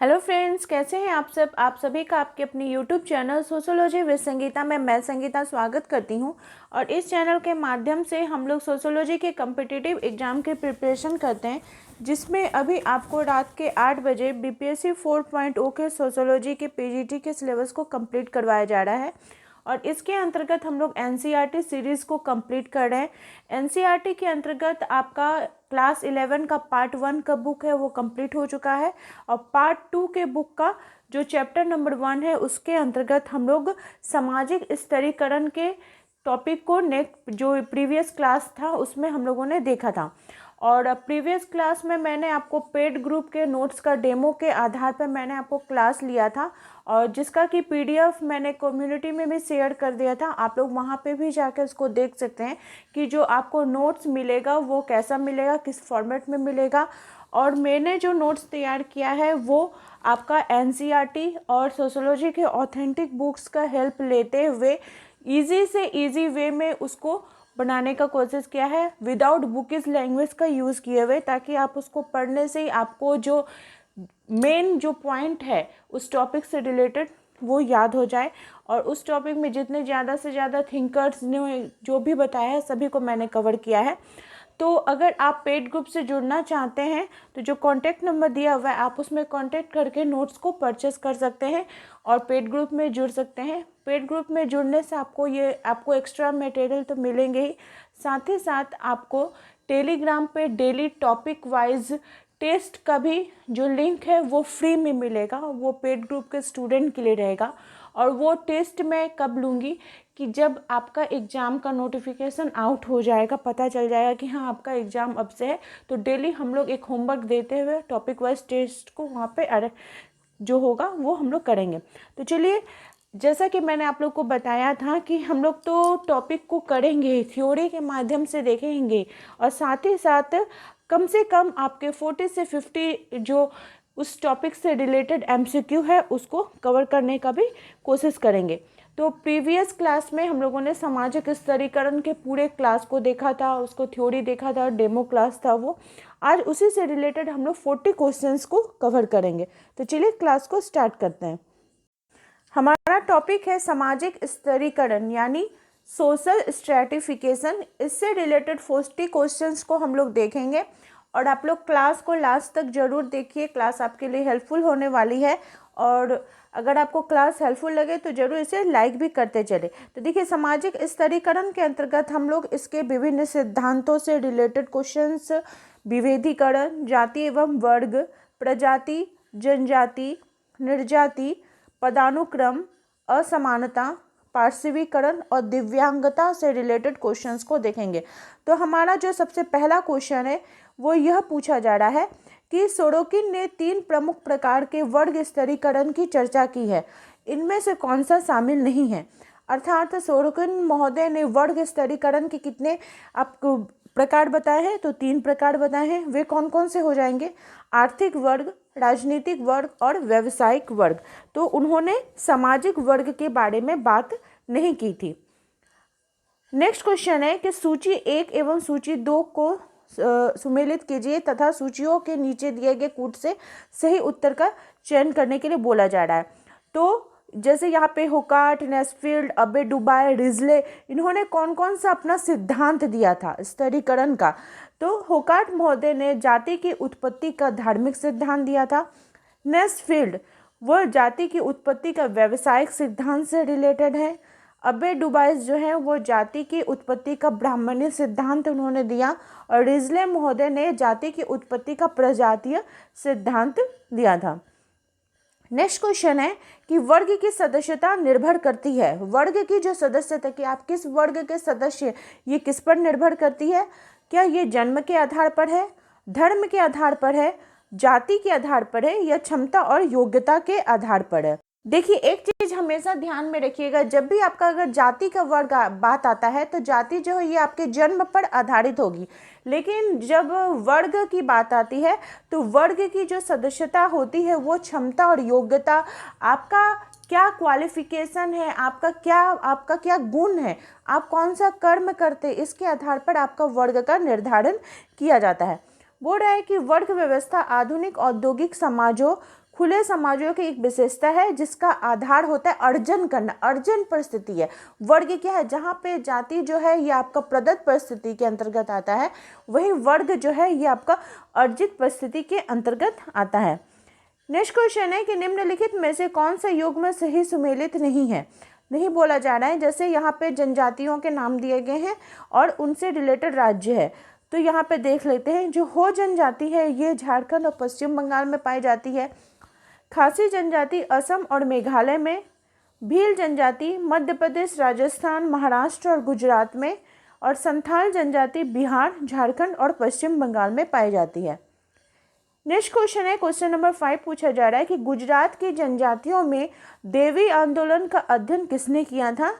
Hello friends, कैसे हैं आप सब। आप सभी का आपके अपने YouTube channel sociology with Sangeeta में मैं संगीता स्वागत करती हूं। और इस चैनल के माध्यम से हम लोग सोशियोलॉजी के कम्पिटिटिव एग्ज़ाम की प्रिपरेशन करते हैं, जिसमें अभी आपको रात के 8 बजे बीपीएससी 4.0 के सोशियोलॉजी के पीजीटी के सिलेबस को कंप्लीट करवाया जा रहा है। और इसके अंतर्गत हम लोग एनसीईआरटी सीरीज़ को कंप्लीट कर रहे हैं। एनसीईआरटी के अंतर्गत आपका क्लास 11 का पार्ट 1 का बुक है वो कंप्लीट हो चुका है, और पार्ट 2 के बुक का जो चैप्टर नंबर 1 है उसके अंतर्गत हम लोग सामाजिक स्तरीकरण के टॉपिक को नेक्स्ट जो प्रीवियस क्लास था उसमें हम लोगों ने देखा था। और प्रीवियस क्लास में मैंने आपको पेड ग्रुप के नोट्स का डेमो के आधार पर मैंने आपको क्लास लिया था, और जिसका कि पीडीएफ मैंने कम्युनिटी में भी शेयर कर दिया था। आप लोग वहाँ पे भी जाकर उसको देख सकते हैं कि जो आपको नोट्स मिलेगा वो कैसा मिलेगा, किस फॉर्मेट में मिलेगा। और मैंने जो नोट्स तैयार किया है वो आपका एनसीईआरटी और सोशियोलॉजी के ऑथेंटिक बुक्स का हेल्प लेते हुए ईजी से ईजी वे में उसको बनाने का कोशिश किया है, विदाउट बुकिश लैंग्वेज का यूज़ किए हुए, ताकि आप उसको पढ़ने से ही आपको जो मेन जो पॉइंट है उस टॉपिक से रिलेटेड वो याद हो जाए। और उस टॉपिक में जितने ज़्यादा से ज़्यादा थिंकर्स ने जो भी बताया है सभी को मैंने कवर किया है। तो अगर आप पेड ग्रुप से जुड़ना चाहते हैं तो जो कॉन्टैक्ट नंबर दिया हुआ है आप उसमें कॉन्टैक्ट करके नोट्स को परचेस कर सकते हैं और पेड ग्रुप में जुड़ सकते हैं। पेड ग्रुप में जुड़ने से आपको एक्स्ट्रा मटेरियल तो मिलेंगे ही, साथ ही साथ आपको टेलीग्राम पे डेली टॉपिक वाइज टेस्ट का भी जो लिंक है वो फ्री में मिलेगा, वो पेड ग्रुप के स्टूडेंट के लिए रहेगा। और वो टेस्ट मैं कब लूँगी कि जब आपका एग्ज़ाम का नोटिफिकेशन आउट हो जाएगा, पता चल जाएगा कि हाँ आपका एग्ज़ाम अब से है, तो डेली हम लोग एक होमवर्क देते हुए टॉपिक वाइज टेस्ट को वहाँ पे जो होगा वो हम लोग करेंगे। तो चलिए, जैसा कि मैंने आप लोग को बताया था कि हम लोग तो टॉपिक को करेंगे, थ्योरी के माध्यम से देखेंगे, और साथ ही साथ कम से कम आपके 40 से 50 जो उस टॉपिक से रिलेटेड एमसीक्यू है उसको कवर करने का भी कोशिश करेंगे। तो प्रीवियस क्लास में हम लोगों ने सामाजिक स्तरीकरण के पूरे क्लास को देखा था, उसको थ्योरी देखा था, डेमो क्लास था वो। आज उसी से रिलेटेड हम लोग 40 क्वेश्चंस को कवर करेंगे। तो चलिए क्लास को स्टार्ट करते हैं। हमारा टॉपिक है सामाजिक स्तरीकरण यानी सोशल स्ट्रैटिफिकेशन। इससे रिलेटेड 40 क्वेश्चंस को हम लोग देखेंगे, और आप लोग क्लास को लास्ट तक ज़रूर देखिए, क्लास आपके लिए हेल्पफुल होने वाली है। और अगर आपको क्लास हेल्पफुल लगे तो ज़रूर इसे लाइक भी करते चले। तो देखिए, सामाजिक स्तरीकरण के अंतर्गत हम लोग इसके विभिन्न सिद्धांतों से रिलेटेड क्वेश्चंस, विभेदीकरण, जाति एवं वर्ग, प्रजाति, जनजाति, निर्जाति, पदानुक्रम, असमानता, पार्श्वीकरण और दिव्यांगता से रिलेटेड क्वेश्चंस को देखेंगे। तो हमारा जो सबसे पहला क्वेश्चन है वो यह पूछा जा रहा है कि सोरोकिन ने 3 प्रमुख प्रकार के वर्ग स्तरीकरण की चर्चा की है, इनमें से कौन सा शामिल नहीं है। अर्थात सोरोकिन महोदय ने वर्ग स्तरीकरण के कितने आपको प्रकार बताए हैं, तो 3 प्रकार बताए हैं। वे कौन कौन से हो जाएंगे? आर्थिक वर्ग, राजनीतिक वर्ग और व्यावसायिक वर्ग। तो उन्होंने सामाजिक वर्ग के बारे में बात नहीं की थी। नेक्स्ट क्वेश्चन है कि सूची 1 एवं सूची 2 को सुमेलित कीजिए तथा सूचियों के नीचे दिए गए कूट से सही उत्तर का चयन करने के लिए बोला जा रहा है। तो जैसे यहाँ पे होकार्ट, नेस्फील्ड, अबे डुबाय, रिजले, इन्होंने कौन कौन सा अपना सिद्धांत दिया था स्तरीकरण का। तो होकार्ट महोदय ने जाति की उत्पत्ति का धार्मिक सिद्धांत दिया था। नेस्फील्ड वह जाति की उत्पत्ति का व्यावसायिक सिद्धांत से रिलेटेड है। अबे डुबाइस जो है वो जाति की उत्पत्ति का ब्राह्मणीय सिद्धांत उन्होंने दिया, और रिजले महोदय ने जाति की उत्पत्ति का प्रजातीय सिद्धांत दिया था। नेक्स्ट क्वेश्चन है कि वर्ग की सदस्यता निर्भर करती है, वर्ग की जो सदस्यता कि आप किस वर्ग के सदस्य, ये किस पर निर्भर करती है? क्या ये जन्म के आधार पर है, धर्म के आधार पर है, जाति के आधार पर है, या क्षमता और योग्यता के आधार पर है? देखिए, एक चीज हमेशा ध्यान में रखिएगा, जब भी आपका अगर जाति का वर्ग बात आता है तो जाति जो है ये आपके जन्म पर आधारित होगी, लेकिन जब वर्ग की बात आती है तो वर्ग की जो सदस्यता होती है वो क्षमता और योग्यता, आपका क्या क्वालिफिकेशन है, आपका क्या गुण है, आप कौन सा कर्म करते, इसके आधार पर आपका वर्ग का निर्धारण किया जाता है। बोल रहा है कि वर्ग व्यवस्था आधुनिक औद्योगिक समाजों खुले समाजों की एक विशेषता है जिसका आधार होता है अर्जन करना, अर्जन परिस्थिति है। वर्ग क्या है, जहाँ पे जाति जो है ये आपका प्रदत्त परिस्थिति के अंतर्गत आता है, वही वर्ग जो है ये आपका अर्जित परिस्थिति के अंतर्गत आता है। नेक्स्ट क्वेश्चन है कि निम्नलिखित में से कौन सा युग्म सही सुमेलित नहीं है। नहीं बोला जा रहा है, जैसे यहाँ पे जनजातियों के नाम दिए गए हैं और उनसे रिलेटेड राज्य है। तो यहाँ पे देख लेते हैं, जो हो जनजाति है ये झारखंड और पश्चिम बंगाल में पाई जाती है। खासी जनजाति असम और मेघालय में, भील जनजाति मध्य प्रदेश, राजस्थान, महाराष्ट्र और गुजरात में, और संथाल जनजाति बिहार, झारखंड और पश्चिम बंगाल में पाई जाती है। नेक्स्ट क्वेश्चन है, क्वेश्चन नंबर 5 पूछा जा रहा है कि गुजरात की जनजातियों में देवी आंदोलन का अध्ययन किसने किया था।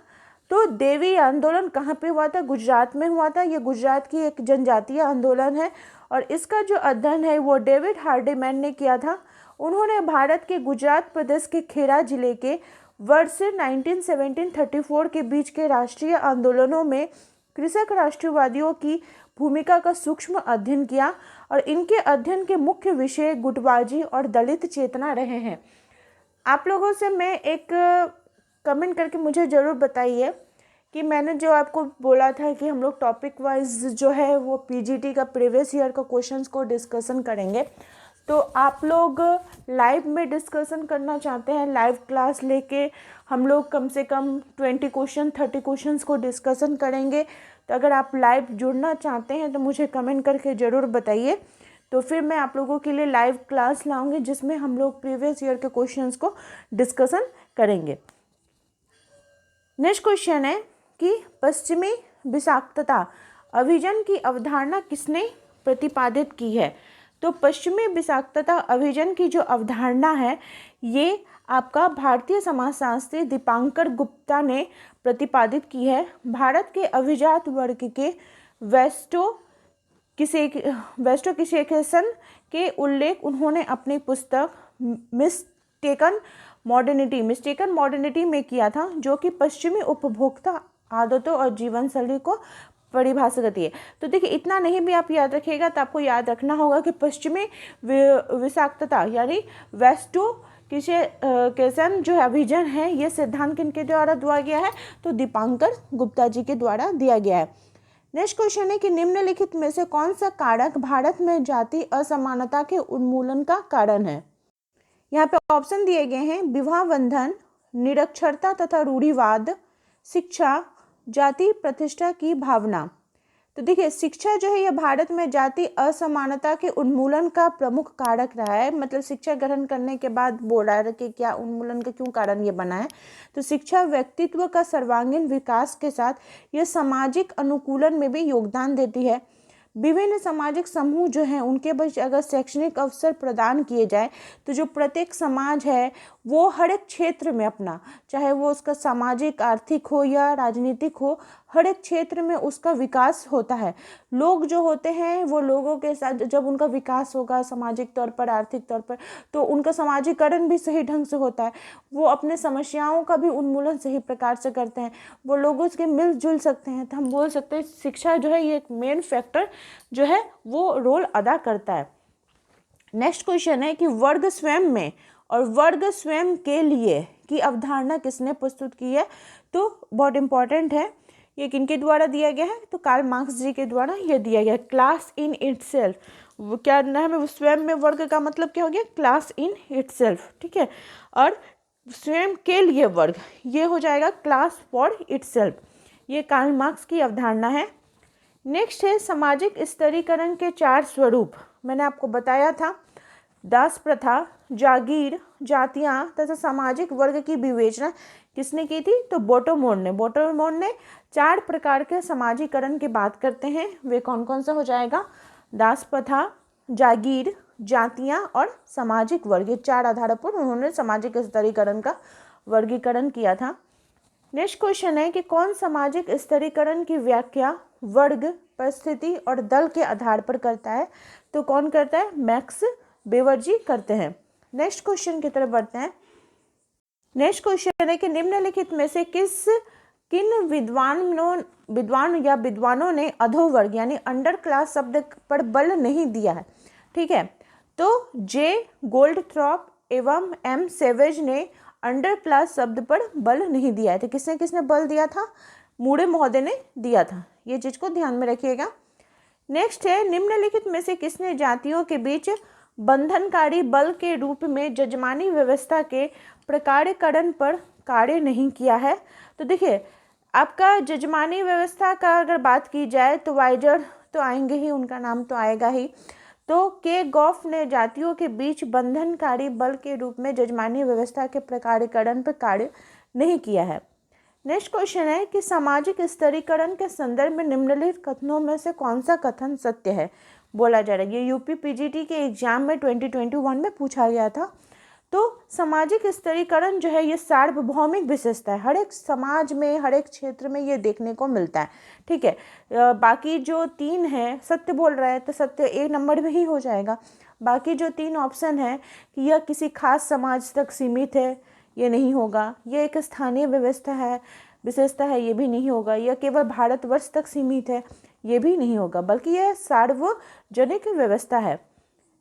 तो देवी आंदोलन कहाँ पे हुआ था, गुजरात में हुआ था। ये गुजरात की एक जनजातीय आंदोलन है और इसका जो अध्ययन है वो डेविड हार्डीमैन ने किया था। उन्होंने भारत के गुजरात प्रदेश के खेड़ा जिले के वर्ष 1917-34 के बीच के राष्ट्रीय आंदोलनों में कृषक राष्ट्रवादियों की भूमिका का सूक्ष्म अध्ययन किया और इनके अध्ययन के मुख्य विषय गुटबाजी और दलित चेतना रहे हैं। आप लोगों से मैं एक कमेंट करके मुझे ज़रूर बताइए कि मैंने जो आपको बोला था कि हम लोग टॉपिक वाइज जो है वो पीजीटी का प्रीवियस ईयर का क्वेश्चंस को डिस्कशन करेंगे। तो आप लोग लाइव में डिस्कशन करना चाहते हैं, लाइव क्लास लेके हम लोग कम से कम 20 क्वेश्चन 30 क्वेश्चंस को डिस्कशन करेंगे। तो अगर आप लाइव जुड़ना चाहते हैं तो मुझे कमेंट करके ज़रूर बताइए, तो फिर मैं आप लोगों के लिए लाइव क्लास लाऊंगी जिसमें हम लोग प्रीवियस ईयर के क्वेश्चंस को डिस्कशन करेंगे। नेक्स्ट क्वेश्चन है कि पश्चिमी विषाक्तता अभियान की अवधारणा किसने प्रतिपादित की है। तो पश्चिमी विषाक्तता अभियान की जो अवधारणा है ये आपका भारतीय समाजशास्त्री दीपांकर गुप्ता ने प्रतिपादित की है। भारत के अभिजात वर्ग के वेस्टोकिसेशन के उल्लेख उन्होंने अपनी पुस्तक मिस्टेकन मॉडर्निटी में किया था, जो कि पश्चिमी उपभोक्ता आदतों और जीवन शैली को परिभाषा करती है। तो देखिए इतना नहीं भी आप याद रखिएगा तो आपको याद रखना होगा कि पश्चिमी विषाक्तता यानी वेस्टोकिसेशन जो अभियान है ये सिद्धांत किनके द्वारा दिया गया है, तो दीपांकर गुप्ता जी के द्वारा दिया गया है। नेक्स्ट क्वेश्चन है कि निम्नलिखित में से कौन सा कारक भारत में जाति असमानता के उन्मूलन का कारण है। यहाँ पे ऑप्शन दिए गए हैं, विवाह बंधन, निरक्षरता तथा रूढ़िवाद, शिक्षा, जाति प्रतिष्ठा की भावना। तो देखिए शिक्षा जो है यह भारत में जाति असमानता के उन्मूलन का प्रमुख कारक रहा है। मतलब शिक्षा ग्रहण करने के बाद बोल रहा है कि क्या उन्मूलन का क्यों कारण ये बना है। तो शिक्षा व्यक्तित्व का सर्वांगीण विकास के साथ यह सामाजिक अनुकूलन में भी योगदान देती है। विभिन्न सामाजिक समूह जो हैं उनके बीच अगर शैक्षणिक अवसर प्रदान किए जाए तो जो प्रत्येक समाज है वो हर एक क्षेत्र में अपना, चाहे वो उसका सामाजिक आर्थिक हो या राजनीतिक हो, हर एक क्षेत्र में उसका विकास होता है। लोग जो होते हैं वो लोगों के साथ जब उनका विकास होगा सामाजिक तौर पर, आर्थिक तौर पर, तो उनका सामाजिकरण भी सही ढंग से होता है। वो अपने समस्याओं का भी उन्मूलन सही प्रकार से करते हैं, वो लोगों से मिलजुल सकते हैं। तो हम बोल सकते हैं शिक्षा जो है ये एक मेन फैक्टर जो है वो रोल अदा करता है। नेक्स्ट क्वेश्चन है कि वर्ग स्वयं में और वर्ग स्वयं के लिए की अवधारणा किसने प्रस्तुत की है। तो बहुत इंपॉर्टेंट है, ये किनके द्वारा दिया गया है, तो कार्ल मार्क्स जी के द्वारा ये दिया गया। क्लास इन इटसेल्फ, वो क्या नाम है, स्वयं में वर्ग का मतलब क्या हो गया, क्लास इन इटसेल्फ, ठीक है। और स्वयं के लिए वर्ग ये हो जाएगा क्लास फॉर इटसेल्फ, ये कार्ल मार्क्स की अवधारणा है। नेक्स्ट है सामाजिक स्तरीकरण के 4 स्वरूप। मैंने आपको बताया था दास प्रथा, जागीर, जातियां तथा सामाजिक वर्ग की विवेचना किसने की थी, तो बोटोमोर ने 4 प्रकार के समाजीकरण की बात करते हैं। वे कौन कौन सा हो जाएगा, दास प्रथा, जागीर, जातियां और सामाजिक वर्ग, ये 4 आधारों पर उन्होंने सामाजिक स्तरीकरण का वर्गीकरण किया था। नेक्स्ट क्वेश्चन है कि कौन सामाजिक स्तरीकरण की व्याख्या वर्ग, परिस्थिति और दल के आधार पर करता है, तो कौन करता है, मैक्स वेबर जी करते हैं। नेक्स्ट क्वेश्चन की तरफ बढ़ते हैं। नेक्स्ट क्वेश्चन है कि निम्नलिखित में से किन विद्वानों ने अधोवर्ग यानी अंडर क्लास शब्द पर बल नहीं दिया है, ठीक है। तो जे गोल्डथ्रॉप, एवं एम सेवेज ने अंडर क्लास शब्द पर बल नहीं दिया है। तो किसने किसने बल दिया था? मूडे महोदय ने दिया था। ये चीज़ को ध्यान में रखिएगा। नेक्स्ट है, निम्नलिखित में से किसने जातियों के बीच बंधनकारी बल के रूप में जजमानी व्यवस्था के प्रकारीकरण पर कार्य नहीं किया है? तो देखिए, आपका जजमानी व्यवस्था का अगर बात की जाए तो वाइजर तो आएंगे ही, उनका नाम तो आएगा ही। तो के गॉफ ने जातियों के बीच बंधनकारी बल के रूप में जजमानी व्यवस्था के प्रकारीकरण पर कार्य नहीं किया है। नेक्स्ट क्वेश्चन है कि सामाजिक स्तरीकरण के संदर्भ में निम्नलिखित कथनों में से कौन सा कथन सत्य है? बोला जा रहा है। ये यूपी पीजीटी के एग्जाम में 2021 में पूछा गया था। तो सामाजिक स्तरीकरण जो है ये सार्वभौमिक विशेषता है, हर एक समाज में, हर एक क्षेत्र में ये देखने को मिलता है। ठीक है, बाकी जो 3 है सत्य बोल रहा है तो सत्य 1 नंबर में ही हो जाएगा। बाकी जो 3 ऑप्शन है कि यह किसी खास समाज तक सीमित है, ये नहीं होगा। ये एक स्थानीय व्यवस्था है, विशेषता है, ये भी नहीं होगा। यह केवल भारतवर्ष तक सीमित है, ये भी नहीं होगा, बल्कि यह सार्वजनिक व्यवस्था है।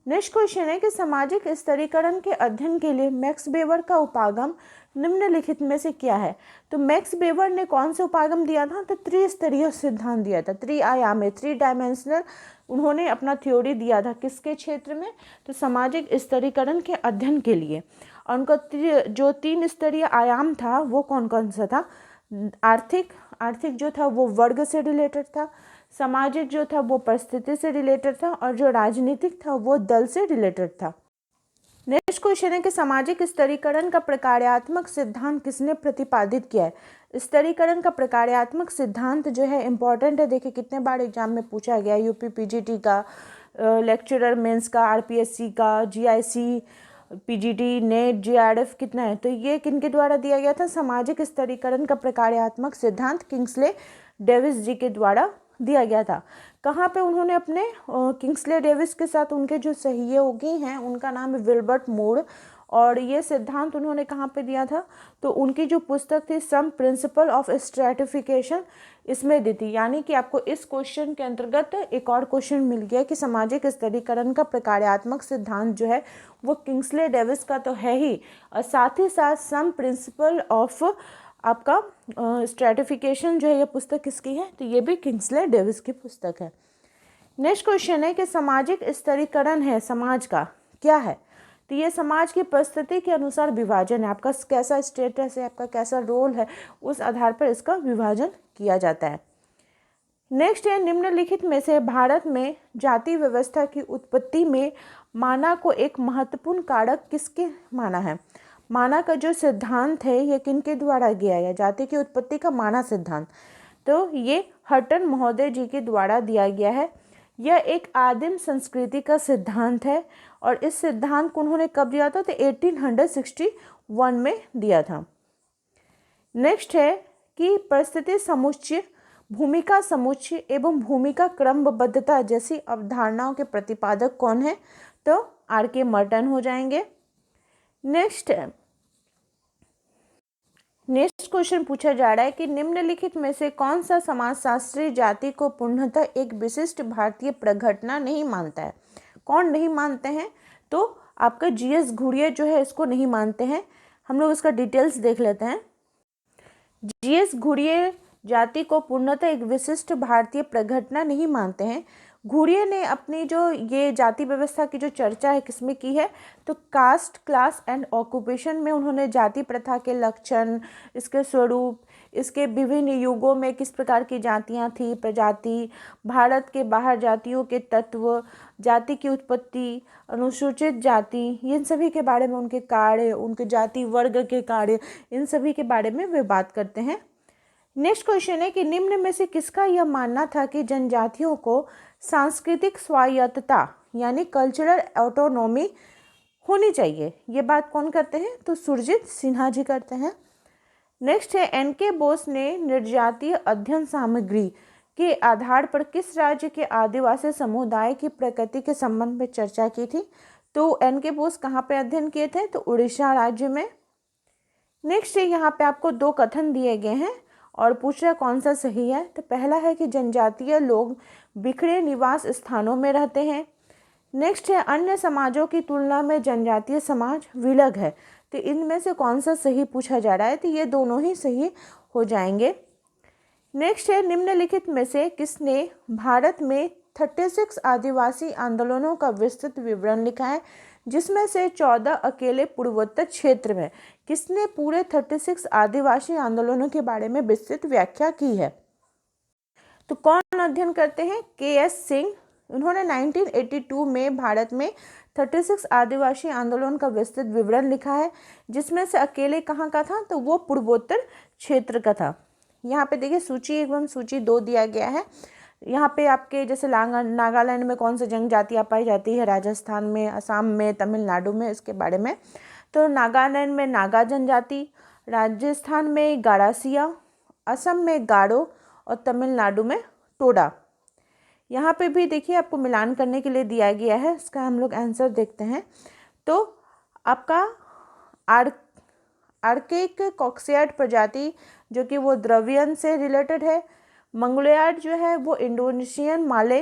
नेक्स्ट क्वेश्चन है कि सामाजिक स्तरीकरण के अध्ययन के लिए मैक्स वेबर का उपागम निम्नलिखित में से क्या है? तो मैक्स वेबर ने कौन से उपागम दिया था? तो त्रिस्तरीय सिद्धांत दिया था, त्रिआयामी, 3 डायमेंशनल उन्होंने अपना थ्योरी दिया था। किसके क्षेत्र में? तो सामाजिक स्तरीकरण के अध्ययन के लिए। और उनका जो 3 स्तरीय आयाम था वो कौन कौन सा था? आर्थिक जो था वो वर्ग से रिलेटेड था, सामाजिक जो था वो परिस्थिति से रिलेटेड था, और जो राजनीतिक था वो दल से रिलेटेड था। नेक्स्ट क्वेश्चन है कि सामाजिक स्तरीकरण का प्रकार्यात्मक सिद्धांत किसने प्रतिपादित किया है? स्तरीकरण का प्रकार्यात्मक सिद्धांत जो है इंपॉर्टेंट है। देखिए कितने बार एग्जाम में पूछा गया, यूपी पीजीटी का, लेक्चरर मेंस का, आरपीएससी का, जीआईसी, पीजीटी, नेट, जीआरएफ कितना है? तो ये किनके द्वारा दिया गया था? सामाजिक स्तरीकरण का प्रकार्यात्मक सिद्धांत किंग्सले डेविस जी के द्वारा दिया गया था। कहाँ पे उन्होंने अपने किंग्सले डेविस के साथ उनके जो सहयोगी हैं उनका नाम है विल्बर्ट मूर, और ये सिद्धांत उन्होंने कहाँ पे दिया था? तो उनकी जो पुस्तक थी सम प्रिंसिपल ऑफ स्ट्रैटिफिकेशन, इसमें दी थी। यानी कि आपको इस क्वेश्चन के अंतर्गत एक और क्वेश्चन मिल गया कि सामाजिक स्तरीकरण का प्रकार्यात्मक सिद्धांत जो है वो किंग्सले डेविस का तो है ही, और साथ ही साथ सम प्रिंसिपल ऑफ आपका स्ट्रैटिफिकेशन जो है ये पुस्तक किसकी है? तो ये भी किंग्सले डेविस की पुस्तक है। नेक्स्ट क्वेश्चन है कि सामाजिक स्तरीकरण है समाज का क्या है? तो ये समाज की परिस्थिति के अनुसार विभाजन है, आपका कैसा स्टेटस है, आपका कैसा रोल है, उस आधार पर इसका विभाजन किया जाता है। नेक्स्ट है, निम्नलिखित में से भारत में जाति व्यवस्था की उत्पत्ति में माना को एक महत्वपूर्ण कारक किसके माना है? माना का जो सिद्धांत है ये किनके द्वारा दिया गया? जाति की उत्पत्ति का माना सिद्धांत, तो ये हटन महोदय जी के द्वारा दिया गया है। यह एक आदिम संस्कृति का सिद्धांत है, और इस सिद्धांत को उन्होंने कब दिया था? तो 1861 में दिया था। नेक्स्ट है कि परिस्थिति समुच्चय, भूमिका समुच्चय एवं भूमिका क्रमबद्धता जैसी अवधारणाओं के प्रतिपादक कौन है? तो आर.के. मर्टन हो जाएंगे। नेक्स्ट क्वेश्चन पूछा जा रहा है कि निम्नलिखित में से कौन सा समाजशास्त्री जाति को पूर्णतः एक विशिष्ट भारतीय प्रघटना नहीं मानता है? कौन नहीं मानते हैं? तो आपका जीएस घुरिये जो है इसको नहीं मानते हैं। हम लोग इसका डिटेल्स देख लेते हैं। जीएस घुरिये जाति को पूर्णतः एक विशिष्ट भारतीय प्रघटना नहीं मानते हैं। घुरिये ने अपनी जो ये जाति व्यवस्था की जो चर्चा है किसमें की है? तो कास्ट, क्लास एंड ऑक्यूपेशन में उन्होंने जाति प्रथा के लक्षण, इसके स्वरूप, इसके विभिन्न युगों में किस प्रकार की जातियां थी, प्रजाति, भारत के बाहर जातियों के तत्व, जाति की उत्पत्ति, अनुसूचित जाति, इन सभी के बारे में, उनके कार्य, उनके जाति वर्ग के कार्य, इन सभी के बारे में वे बात करते हैं। नेक्स्ट क्वेश्चन है कि निम्न में से किसका यह मानना था कि जनजातियों को सांस्कृतिक स्वायत्तता यानी कल्चरल ऑटोनॉमी होनी चाहिए? ये बात कौन करते हैं? तो सुरजीत सिन्हा जी करते हैं। नेक्स्ट है, एन.के. बोस ने निर्जातीय अध्ययन सामग्री के आधार पर किस राज्य के आदिवासी समुदाय की प्रकृति के संबंध में चर्चा की थी? तो एन.के. बोस कहाँ पे अध्ययन किए थे? तो उड़ीसा राज्य में। नेक्स्ट है, यहाँ पे आपको 2 कथन दिए गए हैं और पूछ रहा कौन सा सही है। तो पहला है कि जनजातीय लोग बिखरे निवास स्थानों में रहते हैं। नेक्स्ट है अन्य समाजों की तुलना में जनजातीय समाज विलग है। तो इनमें से कौन सा सही पूछा जा रहा है, तो ये दोनों ही सही हो जाएंगे। नेक्स्ट है निम्नलिखित में से किसने भारत में 36 आदिवासी आंदोलनों का विस्तृत विवरण लिखा है, जिसमें से 14 अकेले पूर्वोत्तर क्षेत्र में। किसने पूरे 36 आदिवासी आंदोलनों के बारे में विस्तृत व्याख्या की है? तो कौन अध्ययन करते हैं? के.एस. सिंह। उन्होंने 1982 में भारत में 36 आदिवासी आंदोलन का विस्तृत विवरण लिखा है, जिसमें से अकेले कहाँ का था? तो वो पूर्वोत्तर क्षेत्र का था। यहाँ पे देखिए सूची 1 एवं सूची 2 दिया गया है। यहाँ पे आपके जैसे नागालैंड में कौन सी जनजातियाँ पाई जाती है, राजस्थान में, असम में, तमिलनाडु में, इसके बारे में। तो नागालैंड में नागा जनजाति, राजस्थान में गाड़ासिया, असम में गारो और तमिलनाडु में टोडा। यहाँ पे भी देखिए आपको मिलान करने के लिए दिया गया है। इसका हम लोग आंसर देखते हैं। तो आपका आर्किक कॉक्सियाड प्रजाति जो कि वो द्रवियन से रिलेटेड है। मंगोलियाड जो है वो इंडोनेशियन माले।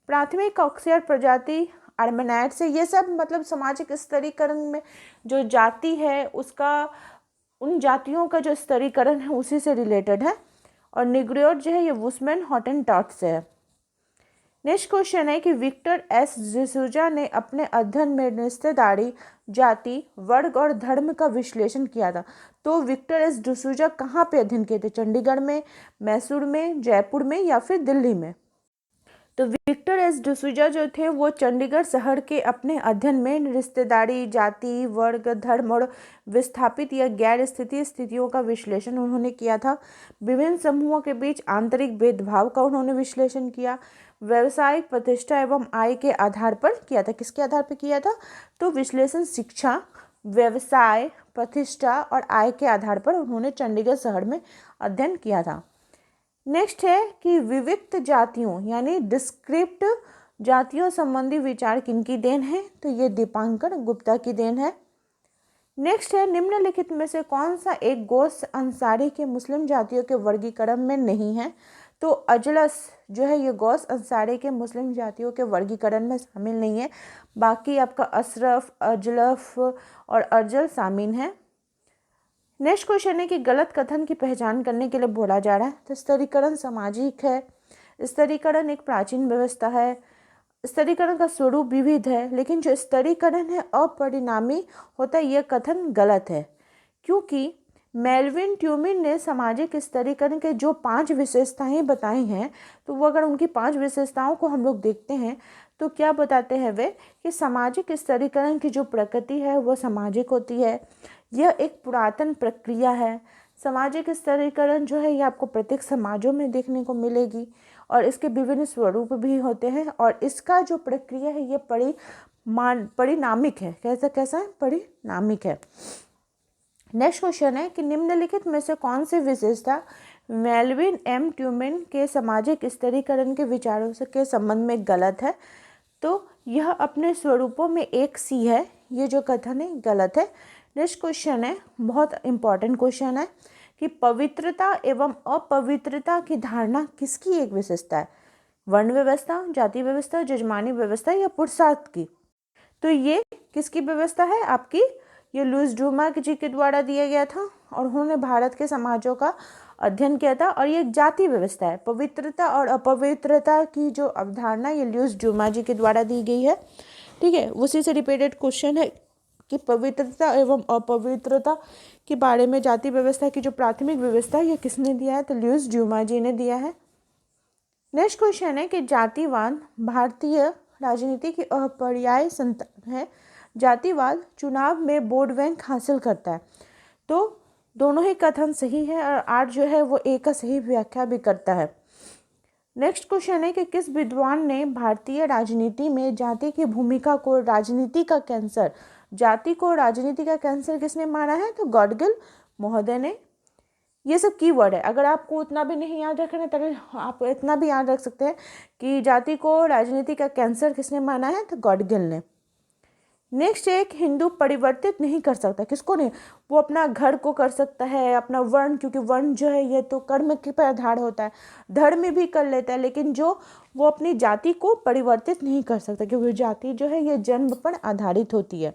प्राथमिक कॉक्सियाड प्रजाति आर्मेनाइड से। ये सब मतलब सामाजिक स्तरीकरण में जो जाति है उसका, उन जातियों का जो स्तरीकरण है उसी से रिलेटेड है। और निग्रियोट जो है ये वुसमैन हॉटेनटॉट से है। नेक्स्ट क्वेश्चन है कि विक्टर एस डिसूजा ने अपने अध्ययन में रिश्तेदारी, जाति, वर्ग और धर्म का विश्लेषण किया था। तो विक्टर एस डिसूजा कहाँ पे अध्ययन किए थे? चंडीगढ़ में, मैसूर में, जयपुर में या फिर दिल्ली में? तो विक्टर एस डिसूजा जो थे वो चंडीगढ़ शहर के अपने अध्ययन में रिश्तेदारी, जाति, वर्ग, धर्म और विस्थापित या गैर स्थितीय स्थितियों का विश्लेषण उन्होंने किया था। विभिन्न समूहों के बीच आंतरिक भेदभाव का उन्होंने विश्लेषण किया। व्यवसायिक प्रतिष्ठा एवं आय के आधार पर किया था। किसके आधार पर किया था? तो विश्लेषण शिक्षा, व्यवसाय, प्रतिष्ठा और आय के आधार पर उन्होंने चंडीगढ़ शहर में अध्ययन किया था। नेक्स्ट है कि विविक्त जातियों यानी डिस्क्रिप्ट जातियों संबंधी विचार किनकी देन है? तो ये दीपांकर गुप्ता की देन है। नेक्स्ट है निम्नलिखित में से कौन सा एक गौस अंसारी के मुस्लिम जातियों के वर्गीकरण में नहीं है? तो अजलस जो है ये गौस अंसारी के मुस्लिम जातियों के वर्गीकरण में शामिल नहीं है। बाकी आपका अशरफ, अजलफ और अर्जल शामिल हैं। नेक्स्ट क्वेश्चन है कि गलत कथन की पहचान करने के लिए बोला जा रहा है। तो स्तरीकरण सामाजिक है, स्तरीकरण एक प्राचीन व्यवस्था है, स्तरीकरण का स्वरूप विविध है, लेकिन जो स्तरीकरण है अपरिणामी होता है, यह कथन गलत है। क्योंकि मेल्विन ट्यूमिन ने सामाजिक स्तरीकरण के जो 5 विशेषताएं बताई हैं, तो वो अगर उनकी 5 विशेषताओं को हम लोग देखते हैं तो क्या बताते हैं वे कि सामाजिक स्तरीकरण की जो प्रकृति है वो सामाजिक होती है। यह एक पुरातन प्रक्रिया है। सामाजिक स्तरीकरण जो है ये आपको प्रत्येक समाजों में देखने को मिलेगी और इसके विभिन्न स्वरूप भी होते हैं। और इसका जो प्रक्रिया है ये परिणामिक है। कैसा है? परिणामिक है। नेक्स्ट क्वेश्चन है कि निम्नलिखित में से कौन सी विशेषता मेल्विन एम ट्यूमिन के सामाजिक स्तरीकरण के विचारों से के संबंध में गलत है? तो यह अपने स्वरूपों में एक सी है। ये जो कथन है गलत है। नेक्स्ट क्वेश्चन है, बहुत इंपॉर्टेंट क्वेश्चन है कि पवित्रता एवं अपवित्रता की धारणा किसकी एक विशेषता है? वर्ण व्यवस्था, जाति व्यवस्था, जजमानी व्यवस्था या पुरुषार्थ की? तो ये किसकी व्यवस्था है? आपकी ये लुईस ड्यूमा जी के द्वारा दिया गया था और उन्होंने भारत के समाजों का अध्ययन किया था। और ये जाति व्यवस्था है। पवित्रता और अपवित्रता की जो अवधारणा ये लुईस ड्यूमा जी के द्वारा दी गई है। ठीक है, उसी से रिपीटेड क्वेश्चन है कि पवित्रता एवं अपवित्रता के बारे में जाति व्यवस्था की जो प्राथमिक व्यवस्था है ये किसने दिया है? तो लुईस ड्यूमा जी ने दिया है। नेक्स्ट क्वेश्चन है कि जातिवाद भारतीय राजनीति की अपरिहार्य संतान है। जातिवाद चुनाव में वोट बैंक हासिल करता है। तो दोनों ही कथन सही है और 8 जो है वो एक का सही व्याख्या भी करता है। नेक्स्ट क्वेश्चन है कि किस विद्वान ने भारतीय राजनीति में जाति की भूमिका को राजनीति का कैंसर, जाति को राजनीति का कैंसर किसने माना है? तो गॉडगिल महोदय ने। ये सब कीवर्ड है। अगर आपको उतना भी नहीं याद रखना है तो आप इतना भी याद रख सकते हैं कि जाति को राजनीति का कैंसर किसने माना है? तो गॉडगिल ने। नेक्स्ट है एक हिंदू परिवर्तित नहीं कर सकता, किसको नहीं, वो अपना घर को कर सकता है, अपना वर्ण, क्योंकि वर्ण जो है ये तो कर्म के पर आधार होता है, धर्म भी कर लेता है, लेकिन जो वो अपनी जाति को परिवर्तित नहीं कर सकता, क्योंकि जाति जो है ये जन्म पर आधारित होती है।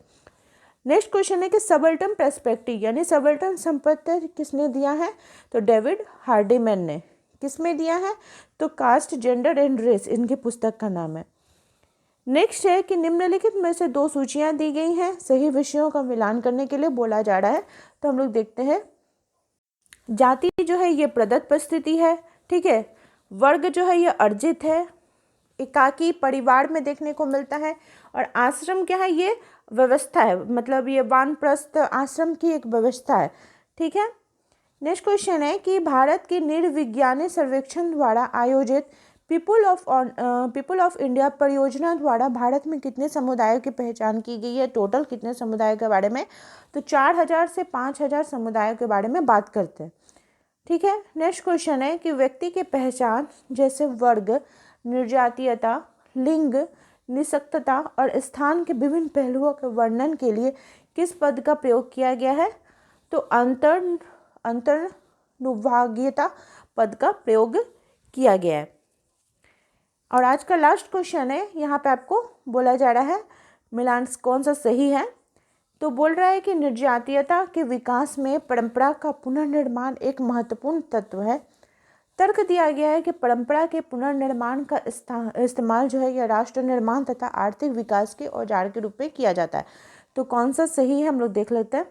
नेक्स्ट क्वेश्चन है कि सबल्टन पर्सपेक्टिव यानी सबल्टन संपत्ति किसने दिया है, तो डेविड हार्डीमैन ने। किसमें दिया है, तो कास्ट, जेंडर एंड रेस इनकी पुस्तक का नाम है। नेक्स्ट है कि निम्नलिखित में से 2 सूचियां दी गई हैं, सही विषयों का मिलान करने के लिए बोला जा रहा है। तो हम लोग देखते हैं, जाति जो है ये प्रदत्त परिस्थिति है, ठीक है, वर्ग जो है ये अर्जित है, एकाकी परिवार में देखने को मिलता है, और आश्रम क्या है, ये व्यवस्था है, मतलब ये वानप्रस्थ आश्रम की एक व्यवस्था है, ठीक है। नेक्स्ट क्वेश्चन है कि भारत की निर्विज्ञानी सर्वेक्षण द्वारा आयोजित पीपल ऑफ इंडिया परियोजना द्वारा भारत में कितने समुदायों की पहचान की गई है, टोटल कितने समुदायों के बारे में, तो 4000 से 5000 समुदायों के बारे में बात करते हैं, ठीक है। नेक्स्ट क्वेश्चन है कि व्यक्ति की पहचान जैसे वर्ग, निर्जातीयता, लिंग, निःशक्तता और स्थान के विभिन्न पहलुओं के वर्णन के लिए किस पद का प्रयोग किया गया है, तो अंतर्नुभागीयता पद का प्रयोग किया गया है। और आज का लास्ट क्वेश्चन है, यहाँ पे आपको बोला जा रहा है मिलान कौन सा सही है, तो बोल रहा है कि निर्जातीयता के विकास में परंपरा का पुनर्निर्माण एक महत्वपूर्ण तत्व है। तर्क दिया गया है कि परंपरा के पुनर्निर्माण का इस्तेमाल जो है यह राष्ट्र निर्माण तथा आर्थिक विकास के औजार के रूप में किया जाता है। तो कौन सा सही है हम लोग देख लेते हैं।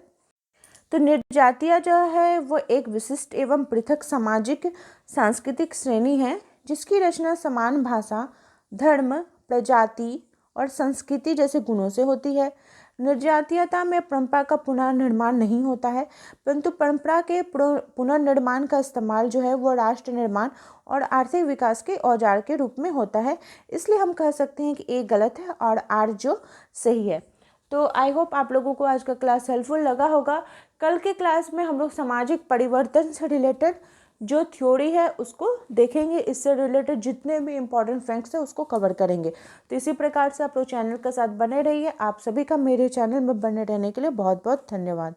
तो निर्जातीय जो है वो एक विशिष्ट एवं पृथक सामाजिक सांस्कृतिक श्रेणी है जिसकी रचना समान भाषा, धर्म, प्रजाति और संस्कृति जैसे गुणों से होती है। निर्जातीयता में परंपरा का पुनर्निर्माण नहीं होता है, परंतु परंपरा के पुनर्निर्माण का इस्तेमाल जो है वो राष्ट्र निर्माण और आर्थिक विकास के औजार के रूप में होता है। इसलिए हम कह सकते हैं कि ए गलत है और आर जो सही है। तो आई होप आप लोगों को आज का क्लास हेल्पफुल लगा होगा। कल के क्लास में हम लोग सामाजिक परिवर्तन से रिलेटेड जो थ्योरी है उसको देखेंगे, इससे रिलेटेड जितने भी इम्पोर्टेंट फैक्ट्स हैं उसको कवर करेंगे। तो इसी प्रकार से आप लोग चैनल के साथ बने रहिए। आप सभी का मेरे चैनल में बने रहने के लिए बहुत बहुत धन्यवाद।